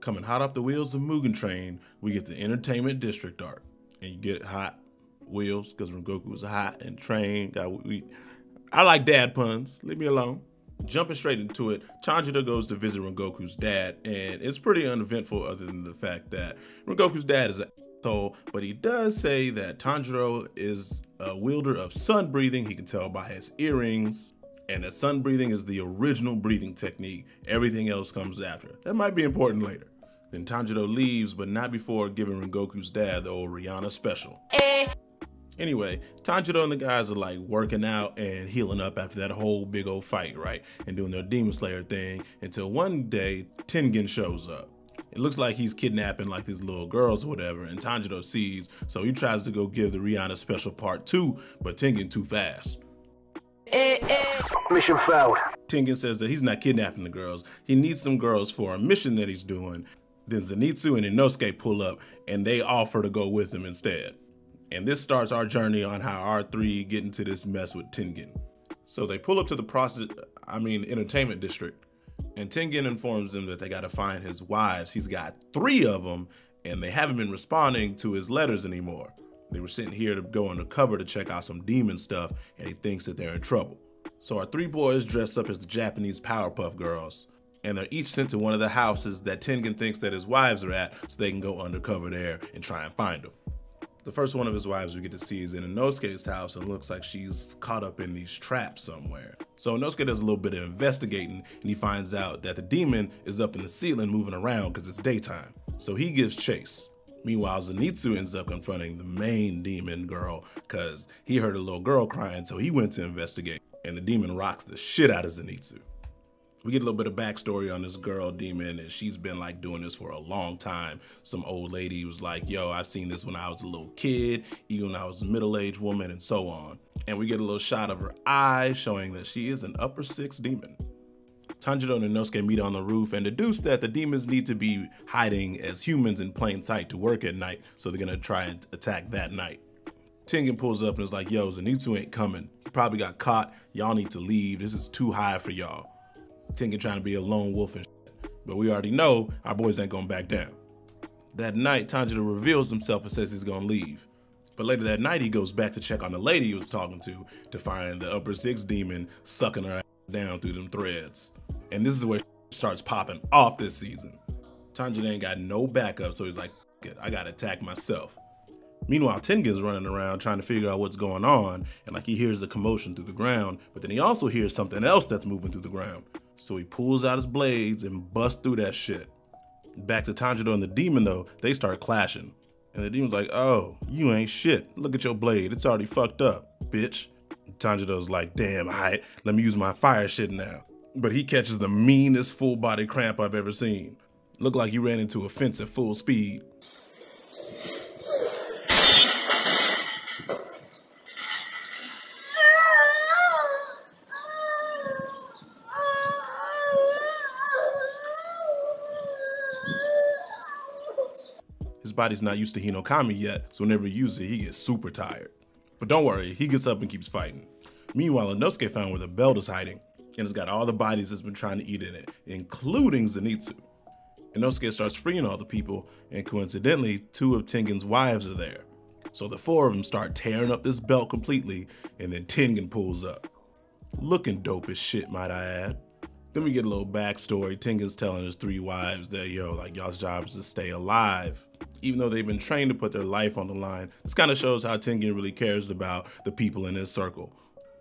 Coming hot off the wheels of Mugen Train, we get the Entertainment District arc. And you get hot wheels, because Rengoku was hot and train. I like dad puns, leave me alone. Jumping straight into it, Tanjiro goes to visit Rengoku's dad, and it's pretty uneventful other than the fact that Rengoku's dad is an asshole, but he does say that Tanjiro is a wielder of sun breathing. He can tell by his earrings, and that sun breathing is the original breathing technique. Everything else comes after. That might be important later. Then Tanjiro leaves, but not before giving Rengoku's dad the old Rihanna special. Anyway, Tanjiro and the guys are like working out and healing up after that whole big old fight, right? And doing their Demon Slayer thing until one day Tengen shows up. It looks like he's kidnapping like these little girls or whatever, and Tanjiro sees, so he tries to go give the Rihanna special part 2, but Tengen too fast. Mission failed. Tengen says that he's not kidnapping the girls. He needs some girls for a mission that he's doing. Then Zenitsu and Inosuke pull up and they offer to go with him instead. And this starts our journey on how our three get into this mess with Tengen. So they pull up to the Entertainment District, and Tengen informs them that they gotta find his wives. He's got 3 of them, and they haven't been responding to his letters anymore. They were sitting here to go undercover to check out some demon stuff, and he thinks that they're in trouble. So our 3 boys dress up as the Japanese Powerpuff Girls, and they're each sent to one of the houses that Tengen thinks that his wives are at, so they can go undercover there and try and find them. The first one of his wives we get to see is in Inosuke's house, and looks like she's caught up in these traps somewhere. So Inosuke does a little bit of investigating, and he finds out that the demon is up in the ceiling moving around because it's daytime. So he gives chase. Meanwhile, Zenitsu ends up confronting the main demon girl because he heard a little girl crying, so he went to investigate, and the demon rocks the shit out of Zenitsu. We get a little bit of backstory on this girl demon, and she's been like doing this for a long time. Some old lady was like, yo, I've seen this when I was a little kid, even when I was a middle-aged woman, and so on. And we get a little shot of her eye showing that she is an upper 6 demon. Tanjiro and Inosuke meet on the roof and deduce that the demons need to be hiding as humans in plain sight to work at night, so they're gonna try and attack that night. Tengen pulls up and is like, yo, Zenitsu ain't coming. He probably got caught. Y'all need to leave. This is too high for y'all. Tengen trying to be a lone wolf and shit, but we already know our boys ain't gonna back down. That night, Tanjiro reveals himself and says he's gonna leave. But later that night, he goes back to check on the lady he was talking to find the upper 6 demon sucking her ass down through them threads. And this is where starts popping off this season. Tanjiro ain't got no backup, so he's like, I gotta attack myself. Meanwhile, Tengen's running around trying to figure out what's going on, and like he hears the commotion through the ground, but then he also hears something else that's moving through the ground. So he pulls out his blades and busts through that shit. Back to Tanjiro and the demon though, they start clashing. And the demon's like, oh, you ain't shit. Look at your blade, it's already fucked up, bitch. Tanjiro's like, damn, alright, let me use my fire shit now. But he catches the meanest full body cramp I've ever seen. Looked like he ran into a fence at full speed. His body's not used to Hinokami yet, so whenever he uses it, he gets super tired. But don't worry, he gets up and keeps fighting. Meanwhile, Inosuke found where the belt is hiding, and it's got all the bodies that's been trying to eat in it, including Zenitsu. Inosuke starts freeing all the people, and coincidentally, 2 of Tengen's wives are there. So the 4 of them start tearing up this belt completely, and then Tengen pulls up. Looking dope as shit, might I add. Then we get a little backstory. Tengen's telling his 3 wives that, yo, like, y'all's job is to stay alive. Even though they've been trained to put their life on the line, this kind of shows how Tengen really cares about the people in his circle.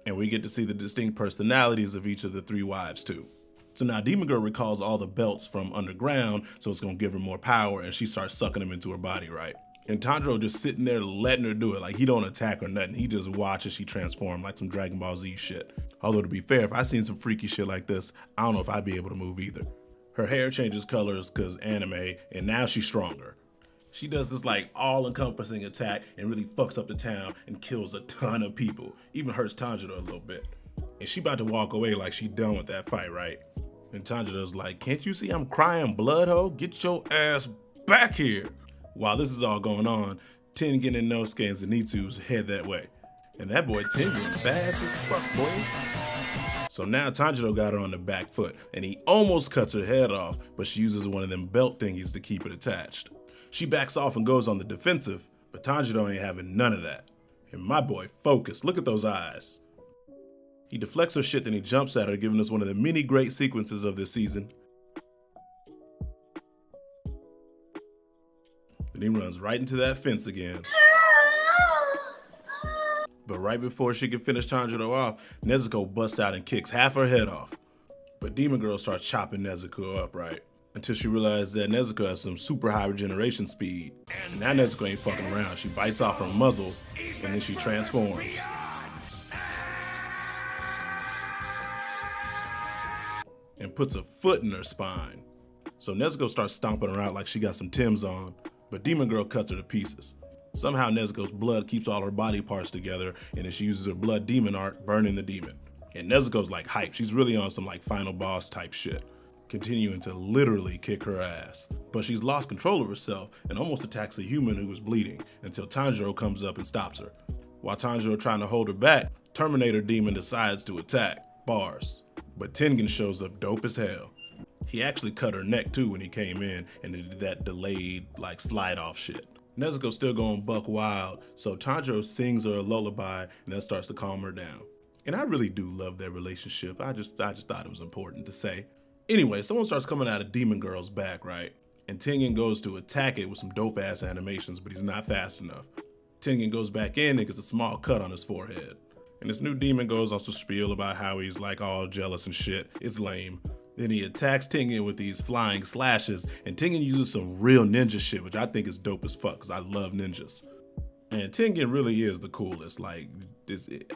And we get to see the distinct personalities of each of the 3 wives too. So now Demon Girl recalls all the belts from underground, so it's gonna give her more power, and she starts sucking them into her body, right? And Tanjiro just sitting there letting her do it. Like, he don't attack or nothing. He just watches she transform like some Dragon Ball Z shit. Although to be fair, if I seen some freaky shit like this, I don't know if I'd be able to move either. Her hair changes colors cause anime, and now she's stronger. She does this like all-encompassing attack and really fucks up the town and kills a ton of people. Even hurts Tanjiro a little bit. And she about to walk away like she done with that fight, right? And Tanjiro's like, can't you see I'm crying blood, ho? Get your ass back here. While this is all going on, Tengen and Inosuke and Zenitsu head that way. And that boy Tengen fast as fuck, boy. So now Tanjiro got her on the back foot, and he almost cuts her head off, but she uses one of them belt thingies to keep it attached. She backs off and goes on the defensive, but Tanjiro ain't having none of that. And my boy, focus, look at those eyes. He deflects her shit, then he jumps at her, giving us one of the many great sequences of this season. Then he runs right into that fence again. But right before she can finish Tanjiro off, Nezuko busts out and kicks half her head off. But Demon Girl starts chopping Nezuko up, right? Until she realizes that Nezuko has some super high regeneration speed. And now Nezuko ain't fucking around. She bites off her muzzle, and then she transforms. And puts a foot in her spine. So Nezuko starts stomping her out like she got some Timbs on, but Demon Girl cuts her to pieces. Somehow Nezuko's blood keeps all her body parts together, and then she uses her blood demon art, burning the demon. And Nezuko's like hype. She's really on some like final boss type shit, continuing to literally kick her ass. But she's lost control of herself and almost attacks a human who is bleeding until Tanjiro comes up and stops her. While Tanjiro trying to hold her back, Terminator Demon decides to attack. Bars. But Tengen shows up dope as hell. He actually cut her neck too when he came in, and did that delayed like slide off shit. Nezuko's still going buck wild, so Tanjiro sings her a lullaby and that starts to calm her down. And I really do love their relationship. I just thought it was important to say. Anyway, someone starts coming out of Demon Girl's back, right? And Tengen goes to attack it with some dope ass animations, but he's not fast enough. Tengen goes back in and gets a small cut on his forehead. And this new demon goes on some spiel about how he's like all jealous and shit. It's lame. Then he attacks Tengen with these flying slashes, and Tengen uses some real ninja shit, which I think is dope as fuck, because I love ninjas. And Tengen really is the coolest. Like,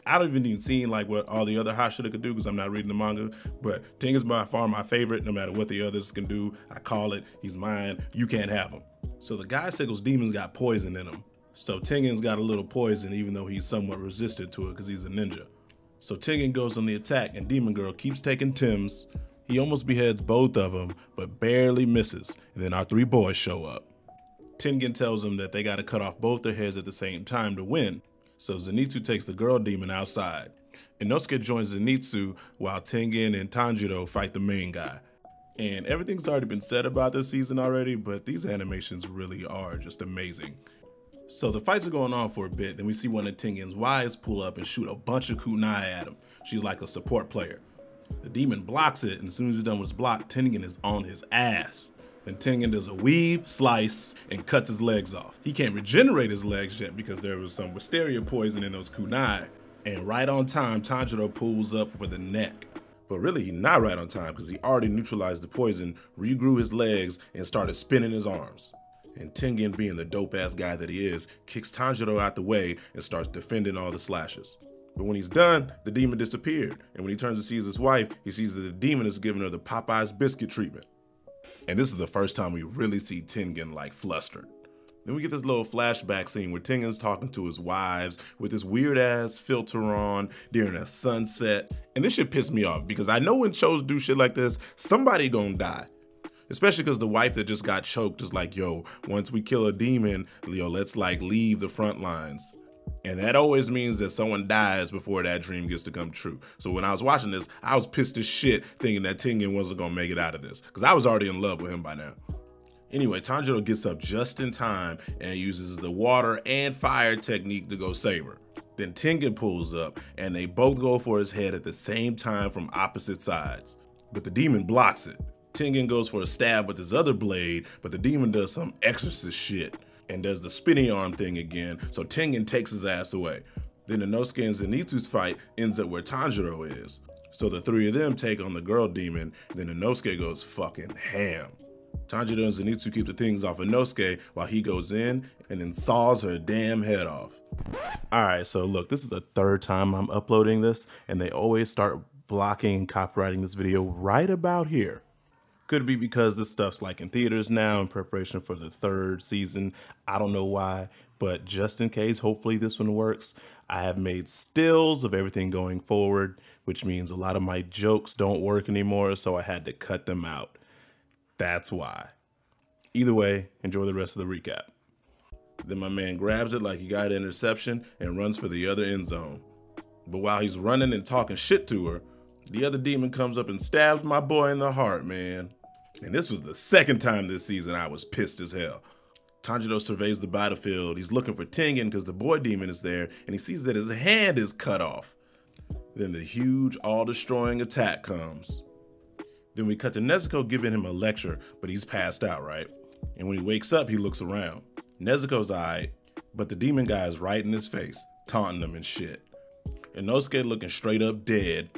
I don't even see like what all the other Hashira could do, because I'm not reading the manga, but Tengen's by far my favorite. No matter what the others can do, I call it. He's mine. You can't have him. So the guy Sickle's demons got poison in him. So Tengen's got a little poison, even though he's somewhat resistant to it, because he's a ninja. So Tengen goes on the attack, and Demon Girl keeps taking Tims. He almost beheads both of them, but barely misses, and then our three boys show up. Tengen tells them that they gotta cut off both their heads at the same time to win, so Zenitsu takes the girl demon outside. Inosuke joins Zenitsu while Tengen and Tanjiro fight the main guy. And everything's already been said about this season already, but these animations really are just amazing. So the fights are going on for a bit, then we see one of Tengen's wives pull up and shoot a bunch of kunai at him. She's like a support player. The demon blocks it, and as soon as he's done with his block, Tengen is on his ass. Then Tengen does a weave, slice, and cuts his legs off. He can't regenerate his legs yet because there was some wisteria poison in those kunai. And right on time, Tanjiro pulls up for the neck. But really, he's not right on time because he already neutralized the poison, regrew his legs, and started spinning his arms. And Tengen, being the dope-ass guy that he is, kicks Tanjiro out the way and starts defending all the slashes. But when he's done, the demon disappeared. And when he turns to see his wife, he sees that the demon is giving her the Popeye's biscuit treatment. And this is the first time we really see Tengen like flustered. Then we get this little flashback scene where Tengen's talking to his wives with this weird ass filter on during a sunset. And this shit pissed me off because I know when shows do shit like this, somebody gonna die. Especially because the wife that just got choked is like, yo, once we kill a demon, let's like leave the front lines. And that always means that someone dies before that dream gets to come true. So when I was watching this, I was pissed as shit thinking that Tengen wasn't gonna make it out of this because I was already in love with him by now. Anyway, Tanjiro gets up just in time and uses the water and fire technique to go save her. Then Tengen pulls up and they both go for his head at the same time from opposite sides. But the demon blocks it. Tengen goes for a stab with his other blade, but the demon does some exorcist shit and does the spinning arm thing again, so Tengen takes his ass away. Then Inosuke and Zenitsu's fight ends up where Tanjiro is. So the three of them take on the girl demon, then Inosuke goes fucking ham. Tanjiro and Zenitsu keep the things off Inosuke while he goes in and then saws her damn head off. Alright, so look, this is the third time I'm uploading this, and they always start blocking and copyrighting this video right about here. Could be because this stuff's like in theaters now in preparation for the third season. I don't know why, but just in case, hopefully this one works. I have made stills of everything going forward, which means a lot of my jokes don't work anymore, so I had to cut them out. That's why. Either way, enjoy the rest of the recap. Then my man grabs it like he got an interception and runs for the other end zone. But while he's running and talking shit to her, The other demon comes up and stabs my boy in the heart, man. And this was the second time this season I was pissed as hell. Tanjiro surveys the battlefield. He's looking for Tengen because the boy demon is there, and he sees that his hand is cut off. Then the huge, all-destroying attack comes. Then we cut to Nezuko giving him a lecture, but he's passed out, right? And when he wakes up, he looks around. Nezuko's alright, but the demon guy is right in his face, taunting him and shit. Inosuke looking straight up dead.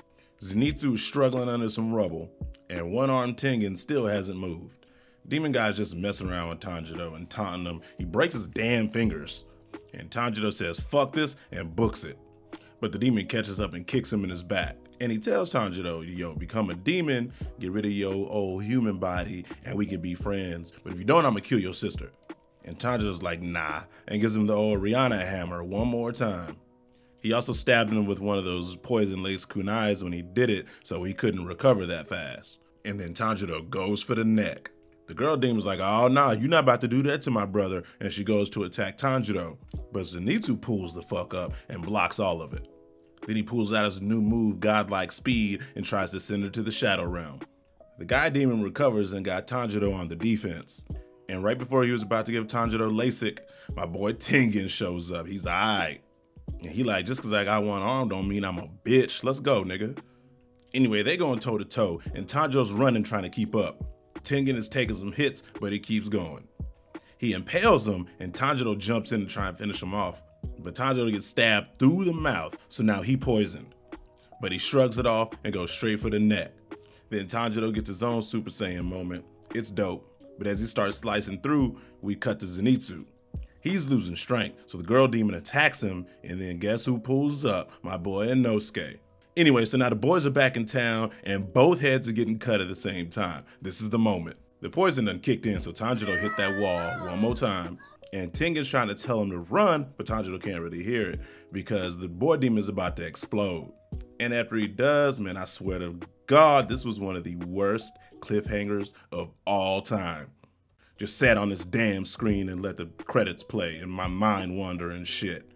Zenitsu is struggling under some rubble, and one-armed Tengen still hasn't moved. Demon guy's just messing around with Tanjiro and taunting him. He breaks his damn fingers. And Tanjiro says, fuck this, and books it. But the demon catches up and kicks him in his back. And he tells Tanjiro, yo, become a demon, get rid of your old human body, and we can be friends. But if you don't, I'm gonna kill your sister. And Tanjiro's like, nah, and gives him the old Rihanna hammer one more time. He also stabbed him with one of those poison-laced kunais when he did it, so he couldn't recover that fast. And then Tanjiro goes for the neck. The girl demon's like, oh nah, you're not about to do that to my brother, and she goes to attack Tanjiro. But Zenitsu pulls the fuck up and blocks all of it. Then he pulls out his new move, Godlike Speed, and tries to send her to the Shadow Realm. The guy demon recovers and got Tanjiro on the defense. And right before he was about to give Tanjiro LASIK, my boy Tengen shows up. He's alright. And he like, just cause I got one arm don't mean I'm a bitch. Let's go, nigga. Anyway, they going toe to toe, and Tanjiro's running trying to keep up. Tengen is taking some hits, but he keeps going. He impales him, and Tanjiro jumps in to try and finish him off. But Tanjiro gets stabbed through the mouth, so now he poisoned. But he shrugs it off and goes straight for the neck. Then Tanjiro gets his own Super Saiyan moment. It's dope. But as he starts slicing through, we cut to Zenitsu. He's losing strength, so the girl demon attacks him, and then guess who pulls up? My boy Inosuke. Anyway, so now the boys are back in town, and both heads are getting cut at the same time. This is the moment. The poison done kicked in, so Tanjiro hit that wall one more time. And Tengen's trying to tell him to run, but Tanjiro can't really hear it because the boy demon is about to explode. And after he does, man, I swear to God, this was one of the worst cliffhangers of all time. Just sat on this damn screen and let the credits play and my mind wander and shit.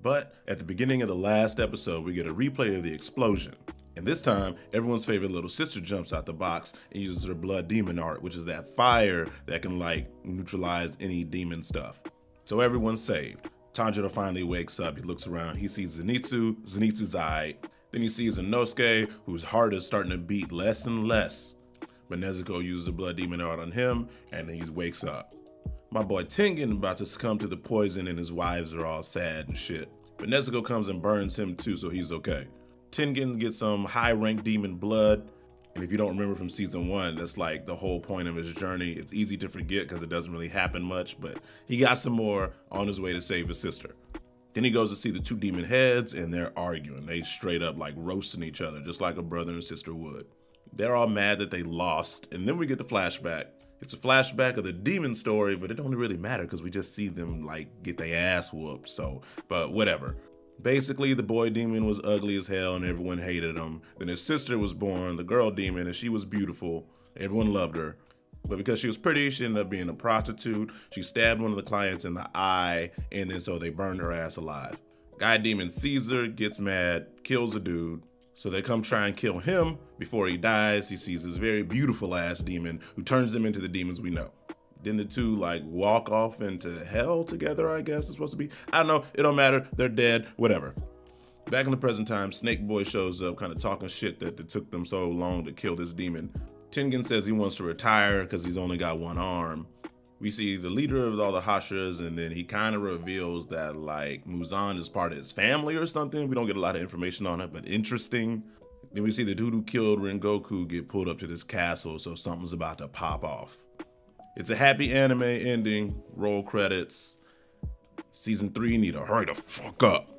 But at the beginning of the last episode, we get a replay of the explosion. And this time, everyone's favorite little sister jumps out the box and uses her blood demon art, which is that fire that can like neutralize any demon stuff. So everyone's saved. Tanjiro finally wakes up, he looks around, he sees Zenitsu, Zenitsu's eye. Then he sees Inosuke, whose heart is starting to beat less and less. But Nezuko uses the blood demon art on him, and then he wakes up. My boy Tengen about to succumb to the poison and his wives are all sad and shit. But Nezuko comes and burns him too, so he's okay. Tengen gets some high-ranked demon blood, and if you don't remember from season 1, that's like the whole point of his journey. It's easy to forget because it doesn't really happen much, but he got some more on his way to save his sister. Then he goes to see the two demon heads, and they're arguing. They straight up like roasting each other, just like a brother and sister would. They're all mad that they lost, and then we get the flashback. It's a flashback of the demon story, but it don't really matter because we just see them like get their ass whooped, so, but whatever. Basically, the boy demon was ugly as hell and everyone hated him. Then his sister was born, the girl demon, and she was beautiful. Everyone loved her. But because she was pretty, she ended up being a prostitute. She stabbed one of the clients in the eye, and then so they burned her ass alive. Guy demon sees her, gets mad, kills a dude. So they come try and kill him. Before he dies, he sees this very beautiful ass demon who turns them into the demons we know. Then the two like walk off into hell together, I guess it's supposed to be. I don't know, it don't matter, they're dead, whatever. Back in the present time, Snake Boy shows up kind of talking shit that it took them so long to kill this demon. Tengen says he wants to retire because he's only got one arm. We see the leader of all the Hashras, and then he kind of reveals that like Muzan is part of his family or something. We don't get a lot of information on it, but interesting. Then we see the dude who killed Rengoku get pulled up to this castle, so something's about to pop off. It's a happy anime ending, roll credits. Season 3 need to hurry the fuck up.